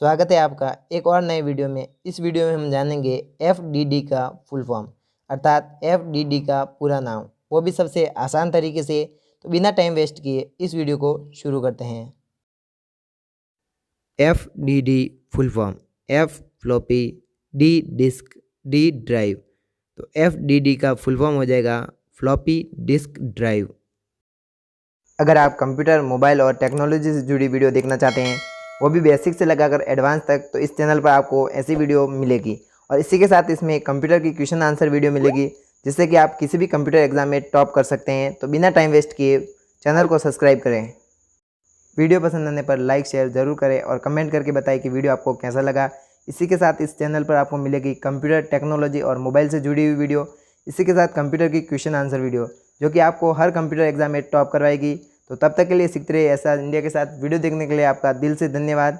स्वागत है आपका एक और नए वीडियो में। इस वीडियो में हम जानेंगे FDD का फुल फॉर्म अर्थात FDD का पूरा नाम, वो भी सबसे आसान तरीके से। तो बिना टाइम वेस्ट किए इस वीडियो को शुरू करते हैं। FDD full form F floppy, D disk, D drive. तो FDD का फुल फॉर्म हो जाएगा फ्लॉपी डिस्क ड्राइव। अगर आप कंप्यूटर, मोबाइल और टेक्नोलॉजी से जुड़ी वीडियो देखना चाहते हैं, वो भी बेसिक से लगाकर एडवांस तक, तो इस चैनल पर आपको ऐसी वीडियो मिलेगी। और इसी के साथ इसमें कंप्यूटर की क्वेश्चन आंसर वीडियो मिलेगी, जिससे कि आप किसी भी कंप्यूटर एग्जाम में टॉप कर सकते हैं। तो बिना टाइम वेस्ट किए चैनल को सब्सक्राइब करें। वीडियो पसंद आने पर लाइक शेयर ज़रूर करें और कमेंट करके बताएं कि वीडियो आपको कैसा लगा। इसी के साथ इस चैनल पर आपको मिलेगी कंप्यूटर, टेक्नोलॉजी और मोबाइल से जुड़ी हुई वीडियो। इसी के साथ कंप्यूटर की क्वेश्चन आंसर वीडियो, जो कि आपको हर कंप्यूटर एग्जाम में टॉप करवाएगी। तो तब तक के लिए सीखते रहिए ऐसा इंडिया के साथ। वीडियो देखने के लिए आपका दिल से धन्यवाद।